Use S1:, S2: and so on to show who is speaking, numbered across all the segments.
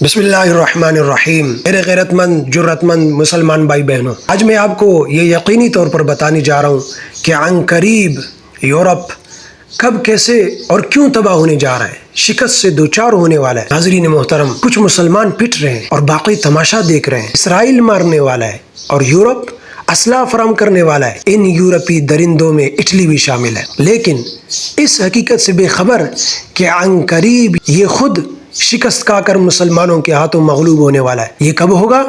S1: بسم اللہ الرحمن الرحیم۔ میرے غیرت مند جرت مند مسلمان بھائی بہنوں، آج میں آپ کو یہ یقینی طور پر بتانے جا رہا ہوں کہ عن قریب یورپ کب کیسے اور کیوں تباہ ہونے جا رہا ہے، شکست سے دوچار ہونے والا ہے۔ ناظرین محترم، کچھ مسلمان پٹ رہے ہیں اور باقی تماشا دیکھ رہے ہیں۔ اسرائیل مارنے والا ہے اور یورپ اسلحہ فراہم کرنے والا ہے۔ ان یورپی درندوں میں اٹلی بھی شامل ہے، لیکن اس حقیقت سے بے خبر کہ عن قریب یہ خود شکست کھا کر مسلمانوں کے ہاتھوں مغلوب ہونے والا ہے۔ یہ کب ہوگا،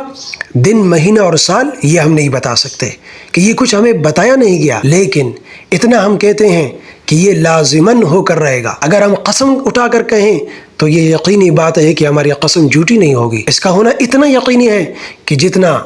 S1: دن، مہینہ اور سال یہ ہم نہیں بتا سکتے، کہ یہ کچھ ہمیں بتایا نہیں گیا، لیکن اتنا ہم کہتے ہیں کہ یہ لازماً ہو کر رہے گا۔ اگر ہم قسم اٹھا کر کہیں تو یہ یقینی بات ہے کہ ہماری قسم جھوٹی نہیں ہوگی۔ اس کا ہونا اتنا یقینی ہے کہ جتنا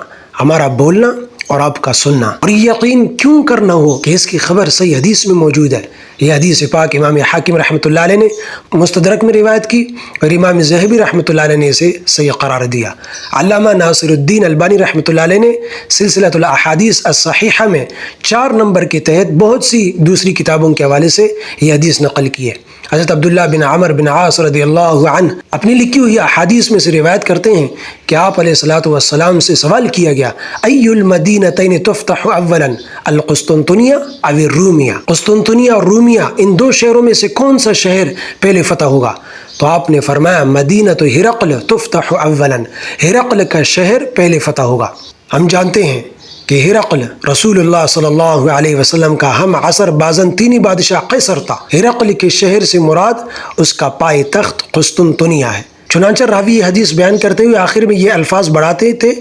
S1: ہمارا بولنا اور آپ کا سننا۔ اور یہ یقین کیوں کرنا ہو کہ اس کی خبر صحیح حدیث میں موجود ہے۔ یہ حدیث پاک امام حاکم رحمۃ اللہ علیہ نے مستدرک میں روایت کی اور امام ذہبی رحمۃ اللہ علیہ نے اسے صحیح قرار دیا۔ علامہ ناصر الدین البانی رحمۃ اللہ علیہ نے سلسلۃ الاحادیث الصحیحہ میں 4 نمبر کے تحت بہت سی دوسری کتابوں کے حوالے سے یہ حدیث نقل کی ہے۔ حضرت عبداللہ بن عمر بن عاص رضی اللہ عنہ اپنی لکھی ہوئی احادیث میں سے روایت کرتے ہیں کہ آپ علیہ الصلوۃ والسلام سے سوال کیا گیا، ای المدینتین تفتح اولا، القسطنطنیہ او الرومیہ؟ قسطنطنیہ اور رومیہ، ان 2 شہروں میں سے کون سا شہر پہلے فتح ہوگا؟ تو آپ نے فرمایا مدینۃ ہرقل تفتح اولا، ہرقل کا شہر پہلے فتح ہوگا۔ ہم جانتے ہیں کہ ہرقل رسول اللہ صلی اللہ علیہ وسلم کا ہم عصر بازنطینی بادشاہ قیصر تھا۔ ہرقل کے شہر سے مراد اس کا پائے تخت قسطنطنیہ ہے۔ چنانچہ راوی حدیث بیان کرتے ہوئے آخر میں یہ الفاظ بڑھاتے تھے،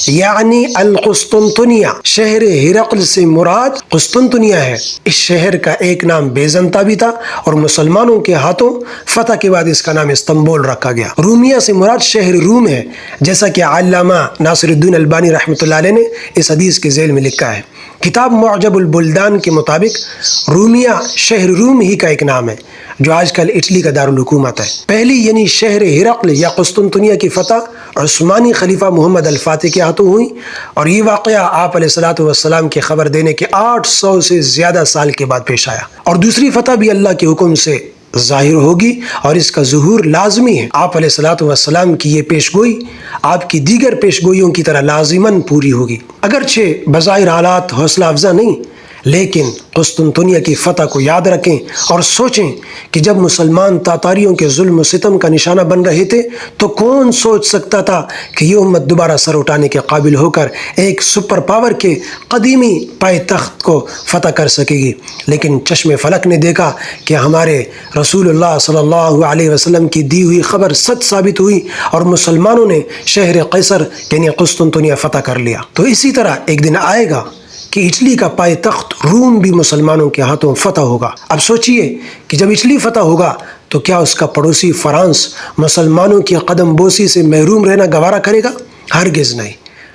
S1: یعنی القسطنطنیہ، شہر ہرقل سے مراد قسطنطنیہ ہے۔ اس شہر کا ایک نام بیزنطہ بھی تھا اور مسلمانوں کے ہاتھوں فتح کے بعد اس کا نام استنبول رکھا گیا۔ رومیہ سے مراد شہر روم ہے، جیسا کہ علامہ ناصر الدین البانی رحمۃ اللہ علیہ نے اس حدیث کے ذیل میں لکھا ہے۔ کتاب معجب البلدان کے مطابق رومیہ شہر روم ہی کا ایک نام ہے، جو آج کل اٹلی کا دارالحکومت ہے۔ پہلی یعنی شہر ہرقل یا قسطنطنیہ کی فتح عثمانی خلیفہ محمد الفاتح کے ہاتھوں ہوئی، اور یہ واقعہ آپ علیہ الصلوۃ والسلام کی خبر دینے کے 800 سے زیادہ سال کے بعد پیش آیا۔ اور دوسری فتح بھی اللہ کے حکم سے ظاہر ہوگی اور اس کا ظہور لازمی ہے۔ آپ علیہ الصلوۃ والسلام کی یہ پیش گوئی آپ کی دیگر پیش گوئیوں کی طرح لازماً پوری ہوگی۔ اگرچہ بظاہر حالات حوصلہ افزا نہیں، لیکن قسطنطنیہ کی فتح کو یاد رکھیں اور سوچیں کہ جب مسلمان تاتاریوں کے ظلم و ستم کا نشانہ بن رہے تھے تو کون سوچ سکتا تھا کہ یہ امت دوبارہ سر اٹھانے کے قابل ہو کر ایک سپر پاور کے قدیمی پائے تخت کو فتح کر سکے گی۔ لیکن چشم فلک نے دیکھا کہ ہمارے رسول اللہ صلی اللہ علیہ وسلم کی دی ہوئی خبر سچ ثابت ہوئی اور مسلمانوں نے شہر قیصر یعنی قسطنطنیہ فتح کر لیا۔ تو اسی طرح ایک دن آئے گا کہ اٹلی کا پائے تخت روم بھی مسلمانوں کے ہاتھوں فتح ہوگا۔ اب سوچئے کہ جب اٹلی فتح ہوگا تو کیا اس کا پڑوسی فرانس مسلمانوں کی قدم بوسی سے محروم رہنا گوارا کرے گا؟ ہرگز نہیں،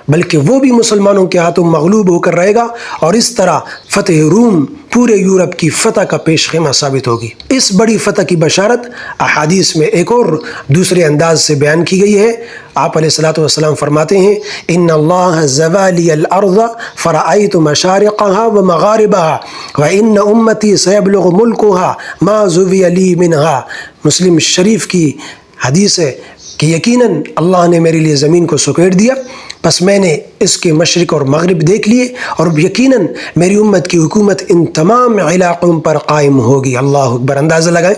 S1: بلکہ وہ بھی مسلمانوں کے ہاتھوں مغلوب ہو کر رہے گا، اور اس طرح فتح روم پورے یورپ کی فتح کا پیش خیمہ ثابت ہوگی۔ اس بڑی فتح کی بشارت احادیث میں ایک اور دوسرے انداز سے بیان کی گئی ہے۔ آپ علیہ الصلوۃ والسلام فرماتے ہیں، ان اللہ زوالی الارض فرأیت مشارقها ومغاربها وان امتی سیبلغ ملکها ما زوی لی منها۔ مسلم شریف کی حدیث ہے کہ یقیناً اللہ نے میرے لیے زمین کو سکیڑ دیا، پس میں نے اس کے مشرق اور مغرب دیکھ لیے، اور یقیناً میری امت کی حکومت ان تمام علاقوں پر قائم ہوگی۔ اللہ اکبر، اندازہ لگائیں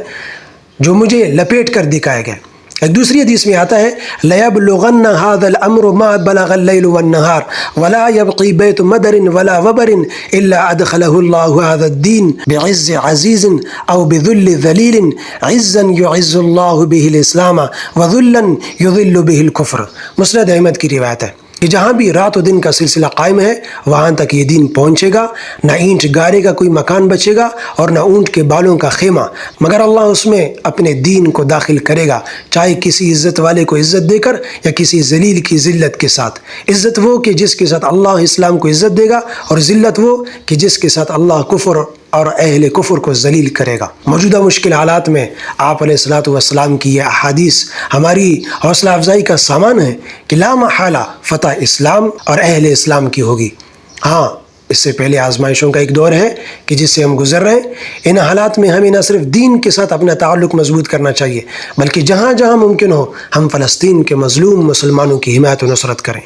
S1: جو مجھے لپیٹ کر دکھایا گیا۔ ایک دوسری حدیث میں آتا ہے، لَيَبْلُغَنَّ هَذَا الْأَمْرُ مَا بَلَغَ اللَّيْلُ وَالنَّهَارُ وَلَا يَبْقِي بَيْتُ مَدَرٍ وَلَا وَبَرٍ إِلَّا أَدْخَلَهُ اللَّهُ هَذَا الدِّينَ بِعِزِّ عَزِيزٍ أَوْ بِذُلِّ ذَلِيلٍ عِزًّا يُعِزُّ اللَّهُ بِهِ الْإِسْلَامَ وَذُلًّا يُذِلُّ بِهِ الْكُفْرَ۔ مسند احمد کی روایت ہے کہ جہاں بھی رات و دن کا سلسلہ قائم ہے وہاں تک یہ دین پہنچے گا، نہ اینٹ گارے کا کوئی مکان بچے گا اور نہ اونٹ کے بالوں کا خیمہ، مگر اللہ اس میں اپنے دین کو داخل کرے گا، چاہے کسی عزت والے کو عزت دے کر یا کسی ذلیل کی ذلت کے ساتھ۔ عزت وہ کہ جس کے ساتھ اللہ اسلام کو عزت دے گا، اور ذلت وہ کہ جس کے ساتھ اللہ کفر اور اہل کفر کو ذلیل کرے گا۔ موجودہ مشکل حالات میں آپ علیہ الصلوۃ والسلام کی یہ احادیث ہماری حوصلہ افزائی کا سامان ہے کہ لا محالہ فتح اسلام اور اہل اسلام کی ہوگی۔ ہاں، اس سے پہلے آزمائشوں کا ایک دور ہے کہ جس سے ہم گزر رہے ہیں۔ ان حالات میں ہمیں نہ صرف دین کے ساتھ اپنا تعلق مضبوط کرنا چاہیے، بلکہ جہاں جہاں ممکن ہو ہم فلسطین کے مظلوم مسلمانوں کی حمایت و نصرت کریں۔